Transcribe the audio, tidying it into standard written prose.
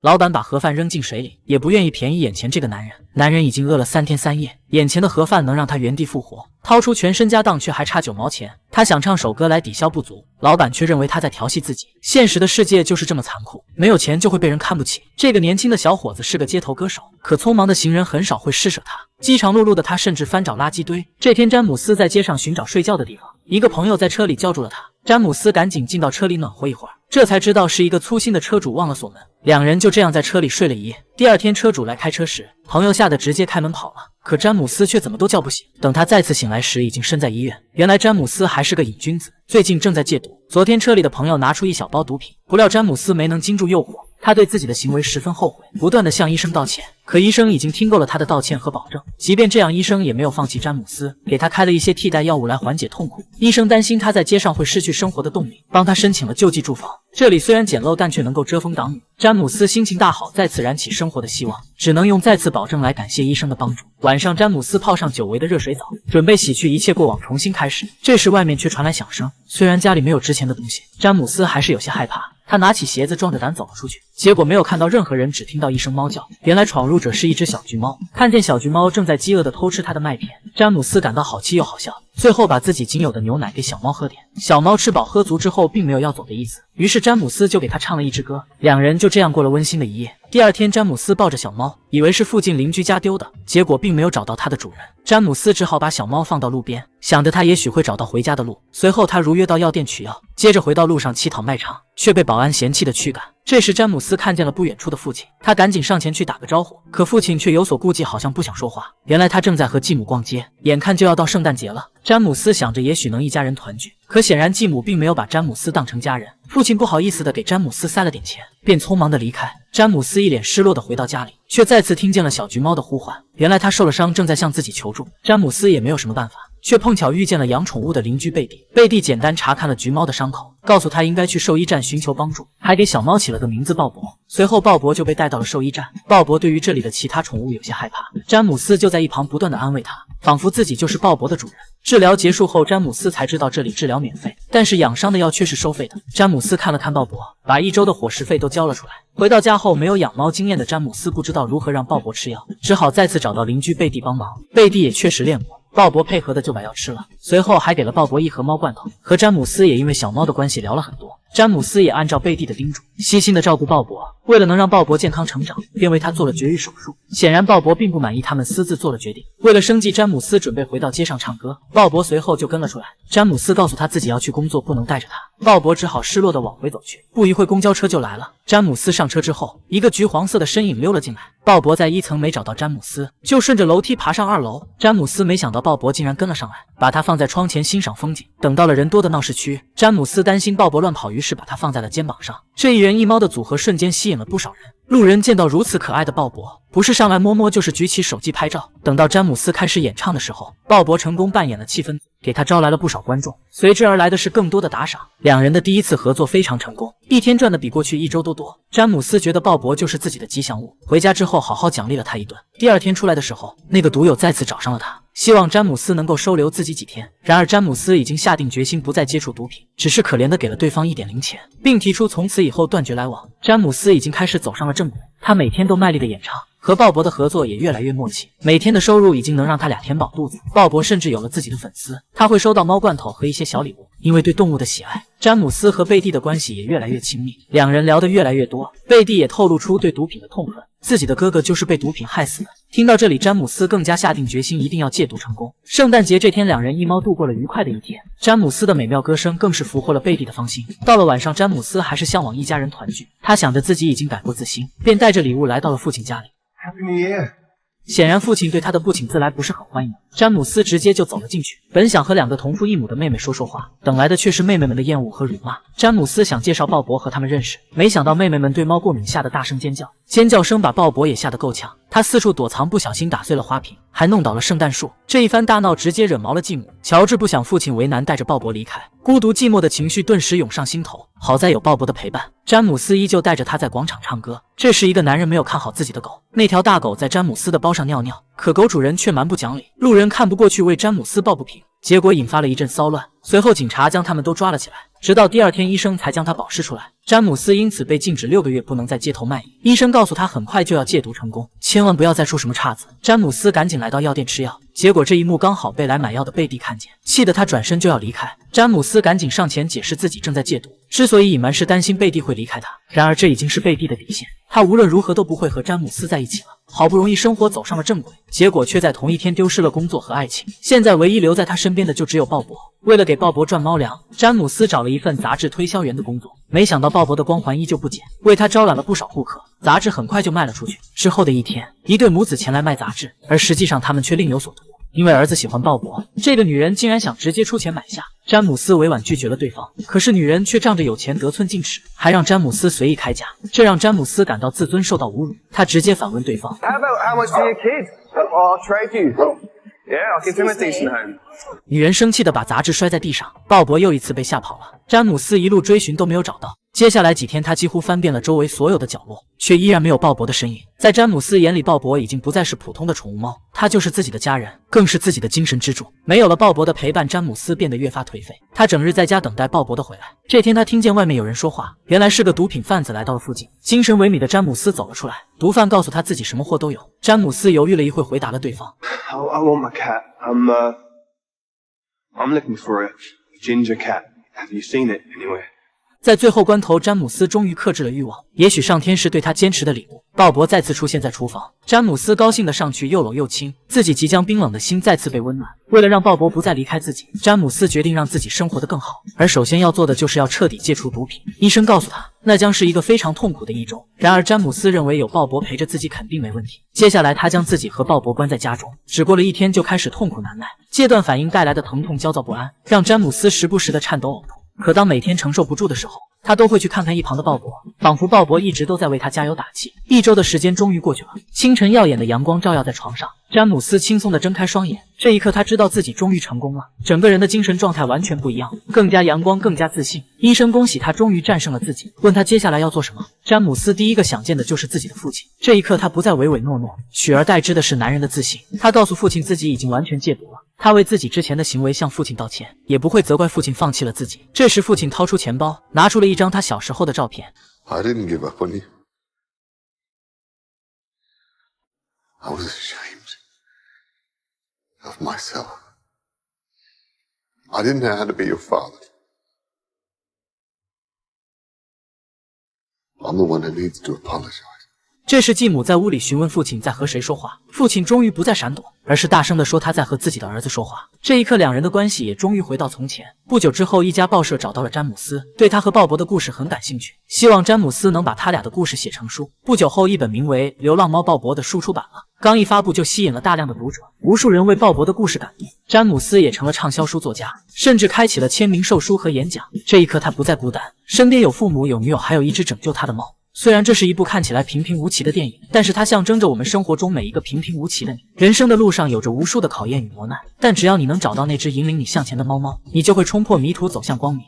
老板把盒饭扔进水里，也不愿意便宜眼前这个男人。男人已经饿了3天3夜，眼前的盒饭能让他原地复活，掏出全身家当却还差9毛钱。他想唱首歌来抵消不足，老板却认为他在调戏自己。现实的世界就是这么残酷，没有钱就会被人看不起。这个年轻的小伙子是个街头歌手，可匆忙的行人很少会施舍他。饥肠辘辘的他甚至翻找垃圾堆。这天，詹姆斯在街上寻找睡觉的地方，一个朋友在车里叫住了他。詹姆斯赶紧进到车里暖和一会儿，这才知道是一个粗心的车主忘了锁门。两人就这样在车里睡了一夜。第二天车主来开车时，朋友吓得直接开门跑了，可詹姆斯却怎么都叫不醒。等他再次醒来时，已经身在医院。原来詹姆斯还是个瘾君子，最近正在戒毒。昨天车里的朋友拿出一小包毒品，不料詹姆斯没能经住诱惑，他对自己的行为十分后悔，不断地向医生道歉。可医生已经听够了他的道歉和保证，即便这样，医生也没有放弃詹姆斯，给他开了一些替代药物来缓解痛苦。医生担心他在街上会失去生活的动力，帮他申请了救济住房。这里虽然简陋，但却能够遮风挡雨。詹姆斯心情大好，再次燃起生活的希望，只能用再次保证来感谢医生的帮助。晚上，詹姆斯泡上久违的热水澡，准备洗去一切过往，重新开始。这时外面却传来响声，虽然家里没有值钱的东西，詹姆斯还是有些害怕。他拿起鞋子，壮着胆走了出去，结果没有看到任何人，只听到一声猫叫。原来闯入者是一只小橘猫。看见小橘猫正在饥饿地偷吃它的麦片，詹姆斯感到好气又好笑，最后把自己仅有的牛奶给小猫喝点。小猫吃饱喝足之后，并没有要走的意思，于是詹姆斯就给它唱了一支歌。两人就这样过了温馨的一夜。第二天，詹姆斯抱着小猫，以为是附近邻居家丢的，结果并没有找到它的主人。詹姆斯只好把小猫放到路边，想着他也许会找到回家的路。随后他如约到药店取药，接着回到路上乞讨卖唱，却被保安嫌弃的驱赶。这时詹姆斯看见了不远处的父亲，他赶紧上前去打个招呼，可父亲却有所顾忌，好像不想说话。原来他正在和继母逛街，眼看就要到圣诞节了，詹姆斯想着也许能一家人团聚，可显然继母并没有把詹姆斯当成家人。父亲不好意思的给詹姆斯塞了点钱，便匆忙的离开。詹姆斯一脸失落的回到家里，却再次听见了小橘猫的呼唤。原来他受了伤，正在向自己求助。詹姆斯也没有什么办法，却碰巧遇见了养宠物的邻居贝蒂。贝蒂简单查看了橘猫的伤口，告诉他应该去兽医站寻求帮助，还给小猫起了个名字鲍勃。随后鲍勃就被带到了兽医站。鲍勃对于这里的其他宠物有些害怕，詹姆斯就在一旁不断的安慰他，仿佛自己就是鲍勃的主人。治疗结束后，詹姆斯才知道这里治疗免费，但是养伤的药却是收费的。詹姆斯看了看鲍勃，把1周的伙食费都交了出来。回到家后，没有养猫经验的詹姆斯不知道如何让鲍勃吃药，只好再次找到邻居贝蒂帮忙。贝蒂也确实练过，鲍勃配合的就把药吃了，随后还给了鲍勃一盒猫罐头。和詹姆斯也因为小猫的关系聊了很多，詹姆斯也按照贝蒂的叮嘱，悉心的照顾鲍勃。为了能让鲍勃健康成长，便为他做了绝育手术。显然鲍勃并不满意他们私自做了决定。为了生计，詹姆斯准备回到街上唱歌，鲍勃随后就跟了出来。詹姆斯告诉他自己要去工作，不能带着他，鲍勃只好失落的往回走去。不一会，公交车就来了。詹姆斯上车之后，一个橘黄色的身影溜了进来。鲍勃在1层没找到詹姆斯，就顺着楼梯爬上2楼。詹姆斯没想到鲍勃竟然跟了上来，把他放在窗前欣赏风景。等到了人多的闹市区，詹姆斯担心鲍勃乱跑，于是把他放在了肩膀上。这一人一猫的组合瞬间吸引了不少人。路人见到如此可爱的鲍勃，不是上来摸摸，就是举起手机拍照。等到詹姆斯开始演唱的时候，鲍勃成功扮演了气氛组，给他招来了不少观众，随之而来的是更多的打赏。两人的第一次合作非常成功，一天赚的比过去1周都多。詹姆斯觉得鲍勃就是自己的吉祥物，回家之后好好奖励了他一顿。第二天出来的时候，那个毒友再次找上了他，希望詹姆斯能够收留自己几天。然而詹姆斯已经下定决心不再接触毒品，只是可怜的给了对方1点零钱，并提出从此以后断绝来往。詹姆斯已经开始走上了正轨，他每天都卖力的演唱，和鲍勃的合作也越来越默契，每天的收入已经能让他俩填饱肚子。鲍勃甚至有了自己的粉丝，他会收到猫罐头和一些小礼物。因为对动物的喜爱，詹姆斯和贝蒂的关系也越来越亲密，两人聊得越来越多。贝蒂也透露出对毒品的痛恨，自己的哥哥就是被毒品害死的。听到这里，詹姆斯更加下定决心，一定要戒毒成功。圣诞节这天，两人一猫度过了愉快的一天。詹姆斯的美妙歌声更是俘获了贝蒂的芳心。到了晚上，詹姆斯还是向往一家人团聚，他想着自己已经改过自新，便带着礼物来到了父亲家里。Happy New Year。显然父亲对他的不请自来不是很欢迎，詹姆斯直接就走了进去。本想和2个同父异母的妹妹说说话，等来的却是妹妹们的厌恶和辱骂。詹姆斯想介绍鲍勃和他们认识，没想到妹妹们对猫过敏，吓得大声尖叫，尖叫声把鲍勃也吓得够呛。他四处躲藏，不小心打碎了花瓶，还弄倒了圣诞树。这一番大闹直接惹毛了继母。乔治不想父亲为难，带着鲍勃离开，孤独寂寞的情绪顿时涌上心头。好在有鲍勃的陪伴，詹姆斯依旧带着他在广场唱歌。这时一个男人没有看好自己的狗，那条大狗在詹姆斯的包上尿尿，可狗主人却蛮不讲理，路人看不过去为詹姆斯抱不平，结果引发了一阵骚乱。随后警察将他们都抓了起来。直到第二天医生才将他保释出来。詹姆斯因此被禁止6个月不能在街头卖淫。医生告诉他很快就要戒毒成功，千万不要再出什么岔子。詹姆斯赶紧来到药店吃药，结果这一幕刚好被来买药的贝蒂看见，气得他转身就要离开。詹姆斯赶紧上前解释自己正在戒毒，之所以隐瞒是担心贝蒂会离开他，然而这已经是贝蒂的底线，他无论如何都不会和詹姆斯在一起了。好不容易生活走上了正轨，结果却在同一天丢失了工作和爱情。现在唯一留在他身边的就只有鲍勃。为了给鲍勃赚猫粮，詹姆斯找了一份杂志推销员的工作。没想到鲍勃的光环依旧不减，为他招揽了不少顾客，杂志很快就卖了出去。之后的一天，一对母子前来卖杂志，而实际上他们却另有所图。因为儿子喜欢鲍勃，这个女人竟然想直接出钱买下。詹姆斯委婉拒绝了对方，可是女人却仗着有钱得寸进尺，还让詹姆斯随意开价，这让詹姆斯感到自尊受到侮辱。他直接反问对方 How much for your kid? I'll trade you. Yeah, I'll give him a decent home. 女人生气地把杂志摔在地上，鲍勃又一次被吓跑了。詹姆斯一路追寻都没有找到。接下来几天，他几乎翻遍了周围所有的角落，却依然没有鲍勃的身影。在詹姆斯眼里，鲍勃已经不再是普通的宠物猫，他就是自己的家人，更是自己的精神支柱。没有了鲍勃的陪伴，詹姆斯变得越发颓废。他整日在家等待鲍勃的回来。这天，他听见外面有人说话，原来是个毒品贩子来到了附近。精神萎靡的詹姆斯走了出来，毒贩告诉他自己什么货都有。詹姆斯犹豫了一会，回答了对方 I want my cat. I'm looking for a ginger cat. Have you seen it anywhere?在最后关头，詹姆斯终于克制了欲望，也许上天是对他坚持的礼物。鲍勃再次出现在厨房，詹姆斯高兴地上去又搂又亲，自己即将冰冷的心再次被温暖。为了让鲍勃不再离开自己，詹姆斯决定让自己生活得更好，而首先要做的就是要彻底戒除毒品。医生告诉他，那将是一个非常痛苦的1周。然而詹姆斯认为有鲍勃陪着自己肯定没问题。接下来他将自己和鲍勃关在家中，只过了1天就开始痛苦难耐，戒断反应带来的疼痛焦躁不安，让詹姆斯时不时的颤抖呕吐。可当每天承受不住的时候，他都会去看看一旁的鲍勃，仿佛鲍勃一直都在为他加油打气。1周的时间终于过去了，清晨耀眼的阳光照耀在床上，詹姆斯轻松地睁开双眼。这一刻，他知道自己终于成功了，整个人的精神状态完全不一样，更加阳光，更加自信。医生恭喜他终于战胜了自己，问他接下来要做什么。詹姆斯第一个想见的就是自己的父亲。这一刻，他不再唯唯诺诺，取而代之的是男人的自信。他告诉父亲自己已经完全戒毒了，他为自己之前的行为向父亲道歉，也不会责怪父亲放弃了自己。这时，父亲掏出钱包，拿出了一张他小时候的照片。I didn't give up on you. I was ashamed of myself. I didn't know how to be your father. I'm the one who needs to apologize. 这时继母在屋里询问父亲在和谁说话，父亲终于不再闪躲，而是大声地说他在和自己的儿子说话。这一刻，两人的关系也终于回到从前。不久之后，一家报社找到了詹姆斯，对他和鲍勃的故事很感兴趣，希望詹姆斯能把他俩的故事写成书。不久后，一本名为《流浪猫鲍勃》的书出版了，刚一发布就吸引了大量的读者，无数人为鲍勃的故事感动，詹姆斯也成了畅销书作家，甚至开启了签名售书和演讲。这一刻，他不再孤单，身边有父母，有女友，还有一只拯救他的猫。虽然这是一部看起来平平无奇的电影，但是它象征着我们生活中每一个平平无奇的你。人生的路上有着无数的考验与磨难，但只要你能找到那只引领你向前的猫猫，你就会冲破迷途走向光明。